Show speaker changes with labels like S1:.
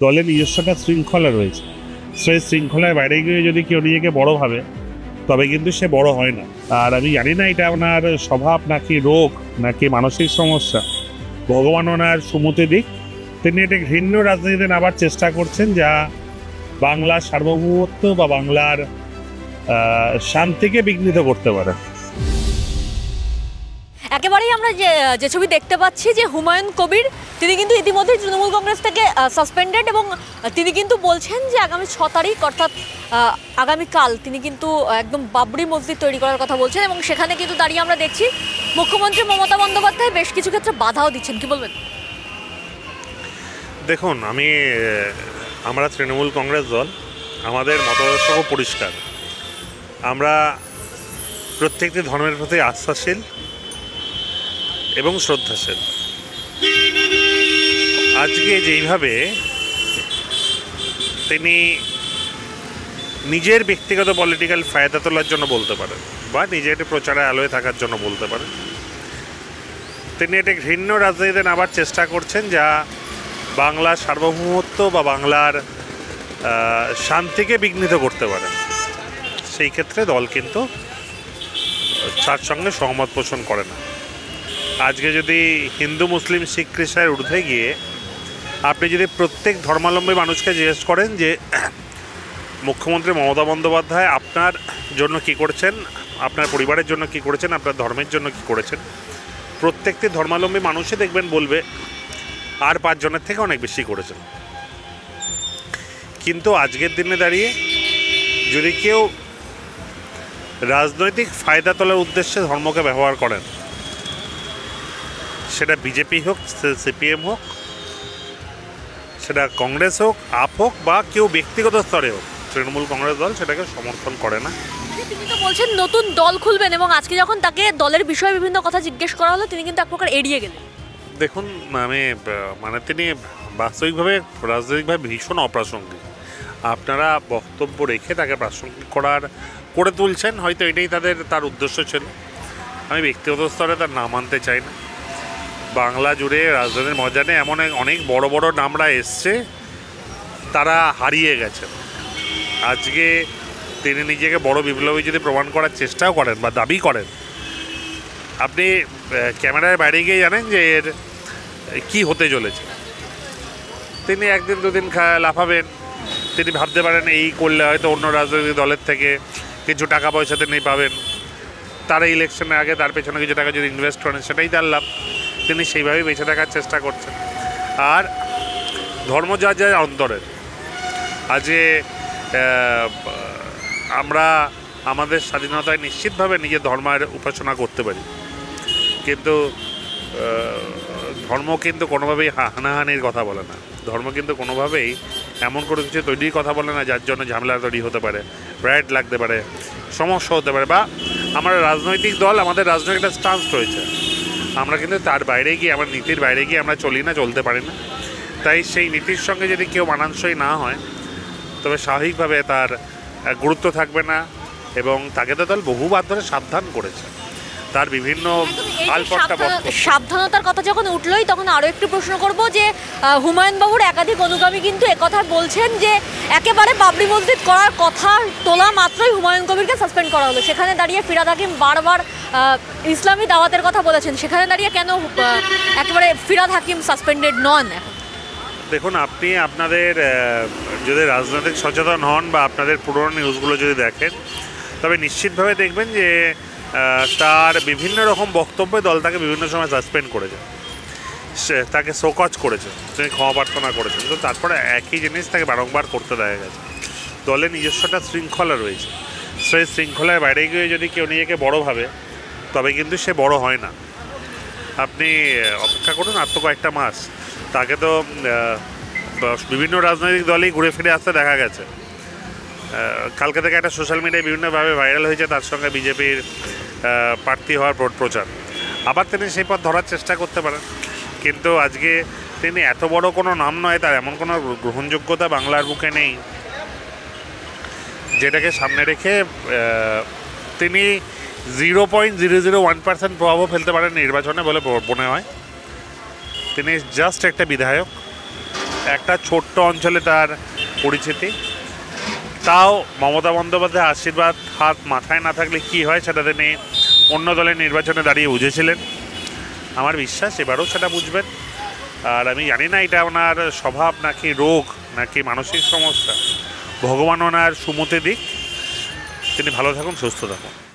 S1: দলের নিজস্ব একটা শৃঙ্খলা রয়েছে, সেই শৃঙ্খলার বাইরে গিয়ে যদি কেউ নিজেকে বড় ভাবে তবে কিন্তু সে বড় হয় না। আর আমি জানি না এটা ওনার স্বভাব নাকি রোগ নাকি মানসিক সমস্যা, ভগবান ওনার সুমতি দিক। তিনি একটা ঘৃণ্য রাজনীতিতে নামার চেষ্টা করছেন, যা বাংলার সার্বভৌমত্ব বা বাংলার শান্তিকে বিঘ্নিত করতে পারে।
S2: একেবারেই আমরা যে ছবি দেখতে পাচ্ছি যে হুমায়ুন কবির তিনি কিন্তু ইতিমধ্যে তৃণমূল কংগ্রেস থেকে সাসপেন্ডেড, এবং তিনি কিন্তু বলছেন যে আগামী 6 তারিখ অর্থাৎ আগামীকাল তিনি কিন্তু একদম বাবরি মসজিদ তৈরি করার কথা বলছেন, এবং সেখানে কিন্তু দাঁড়িয়ে আমরা দেখছি মুখ্যমন্ত্রী মমতা বন্দ্যোপাধ্যায় বেশ কিছু ক্ষেত্রে বাধাও দিচ্ছেন। কি বলবেন?
S1: দেখুন, আমরা তৃণমূল কংগ্রেস দল, আমাদের মতাদর্শ খুব পরিষ্কার। আমরা প্রত্যেকটি ধর্মের প্রতি আস্থাশীল এবং শ্রদ্ধাশীল। আজকে যেইভাবে তিনি নিজের ব্যক্তিগত পলিটিক্যাল ফায়দা তোলার জন্য বলতে পারেন বা নিজের প্রচারে আলোয় থাকার জন্য বলতে পারেন, তিনি একটা ঘৃণ্য রাজনীতিতে নামার চেষ্টা করছেন, যা বাংলার সার্বভৌমত্ব বা বাংলার শান্তিকে বিঘ্নিত করতে পারে। সেই ক্ষেত্রে দল কিন্তু তার সঙ্গে সহমত পোষণ করে না। আজকে যদি হিন্দু মুসলিম শিখ খ্রিস্টানের ঊর্ধ্বে গিয়ে আপনি যদি প্রত্যেক ধর্মাবলম্বী মানুষকে জিজ্ঞেস করেন যে মুখ্যমন্ত্রী মমতা বন্দ্যোপাধ্যায় আপনার জন্য কি করেছেন, আপনার পরিবারের জন্য কি করেছেন, আপনার ধর্মের জন্য কি করেছেন, প্রত্যেকটি ধর্মাবলম্বী মানুষই দেখবেন বলবে আর 5 জনের থেকে অনেক বেশি করেছেন। কিন্তু আজকের দিনে দাঁড়িয়ে যদি কেউ রাজনৈতিক ফায়দা তোলার উদ্দেশ্যে ধর্মকে ব্যবহার করেন, সেটা বিজেপি হোক, সিপিএম হোক, সেটা কংগ্রেস হোক, আপ হোক, বা কেউ ব্যক্তিগত স্তরে হোক, তৃণমূল কংগ্রেস দল সেটাকে সমর্থন করে না।
S2: তিনি তো বলছেন নতুন দল খুলবেন, এবং আজকে যখন তাকে দলের বিষয়ে বিভিন্ন কথা জিজ্ঞেস করা হলো তিনি কিন্তু এক প্রকার এড়িয়ে গেলেন।
S1: দেখুন, তিনি বাস্তবিকভাবে রাজনৈতিকভাবে ভীষণ অপ্রাসঙ্গিক। আপনারা বক্তব্য রেখে তাকে প্রাসঙ্গিক করে তুলছেন, হয়তো এটাই তার উদ্দেশ্য ছিল। আমি ব্যক্তিগত স্তরে তার নাম আনতে চাই না। বাংলা জুড়ে রাজধানীর ময়দানে এমন অনেক বড় বড় নামরা এসছে, তারা হারিয়ে গেছে। আজকে তিনি নিজেকে বড় বিপ্লবী যদি প্রমাণ করার চেষ্টাও করেন বা দাবি করেন, আপনি ক্যামেরার বাইরে গিয়ে জানেন যে এর কী হতে চলেছে। তিনি একদিন দুদিন লাফাবেন, তিনি ভাবতে পারেন এই করলে হয়তো অন্য রাজনৈতিক দলের থেকে কিছু টাকা পয়সা তিনি পাবেন, তারা ইলেকশনের আগে তার পেছনে কিছু টাকা যদি ইনভেস্ট করেন সেটাই তার লাভ। তিনি সেইভাবেই বেঁচে থাকার চেষ্টা করছেন। আর ধর্ম যার যার অন্তরের। আজকে আমরা আমাদের স্বাধীনতায় নিশ্চিতভাবে নিজের ধর্মের উপাসনা করতে পারি, কিন্তু ধর্ম কিন্তু কোনোভাবেই হানাহানির কথা বলে না। ধর্ম কিন্তু কোনোভাবেই এমন কোনো কিছু তৈরির কথা বলে না যার জন্য ঝামেলা তৈরি হতে পারে, রাইট লাগতে পারে, সমস্যা হতে পারে। বা আমরা রাজনৈতিক দল, আমাদের রাজনৈতিক একটা স্টান্স রয়েছে, আমরা কিন্তু তার বাইরে গিয়ে, আমার নীতির বাইরে গিয়ে আমরা চলি না, চলতে পারি না। তাই সেই নীতির সঙ্গে যদি কেউ মানানসই না হয়, তবে স্বাভাবিকভাবে তার গুরুত্ব থাকবে না, এবং তাকে তো দল বহুবার ধরে সাবধান করেছে। তার বিভিন্ন
S2: সাবধানতার কথা যখন উঠলই, তখন আরও একটু প্রশ্ন করব যে হুমায়ুন বাবুর একাধিক অনুগামী কিন্তু একথা বলছেন যে একেবারে বাবরি মসজিদ করার কথা তোলা মাত্রই হুমায়ুন কবিরকে সাসপেন্ড করা হলো। সেখানে দাঁড়িয়ে ফিরহাদ হাকিম বারবার ইসলামী দাওয়াতের কথা বলেছেন, সেখানে দাঁড়িয়ে কেন একেবারে ফিরহাদ হাকিম সাসপেন্ডেড নন?
S1: দেখুন, আপনি আপনাদের যদি রাজনৈতিক সচেতন হন বা আপনাদের পুরনো নিউজগুলো যদি দেখেন, তবে নিশ্চিতভাবে দেখবেন যে তার বিভিন্ন রকম বক্তব্যে দল তাকে বিভিন্ন সময় সাসপেন্ড করেছে, তাকে শোকজ করেছে, তিনি ক্ষমা প্রার্থনা করেছেন, কিন্তু তারপরে একই জিনিস তাকে বারংবার করতে দেখা গেছে। দলের নিজস্ব একটা শৃঙ্খলা রয়েছে, সেই শৃঙ্খলার বাইরে গিয়ে যদি কেউ নিজেকে বড় ভাবে তবে কিন্তু সে বড় হয় না। আপনি অপেক্ষা করুন আর তো কয়েকটা মাস, তাকে তো বিভিন্ন রাজনৈতিক দলেই ঘুরে ফিরে আসতে দেখা গেছে। কালকে থেকে একটা সোশ্যাল মিডিয়ায় বিভিন্নভাবে ভাইরাল হয়েছে তার সঙ্গে বিজেপির প্রার্থী হওয়ার প্রচার। আবার তিনি সেই পথ ধরার চেষ্টা করতে পারেন, কিন্তু আজকে তিনি এত বড় কোনো নাম নয়, তার এমন কোনো গ্রহণযোগ্যতা বাংলার বুকে নেই যেটাকে সামনে রেখে তিনি 0.001% প্রভাবও ফেলতে পারেন নির্বাচনে বলে মনে হয়। তিনি জাস্ট একটা বিধায়ক, একটা ছোট্ট অঞ্চলে তার পরিচিতি, তাও মমতা বন্দ্যোপাধ্যায় আশীর্বাদ হাত মাথায় না থাকলে কি হয় সেটা তিনি অন্য দলের নির্বাচনে দাঁড়িয়ে বুঝেছিলেন। আমার বিশ্বাস এবারও সেটা বুঝবেন। আর আমি জানি না এটা ওনার স্বভাব নাকি রোগ নাকি মানসিক সমস্যা, ভগবান ওনার সুমতি দিক। তিনি ভালো থাকুন, সুস্থ থাকুন।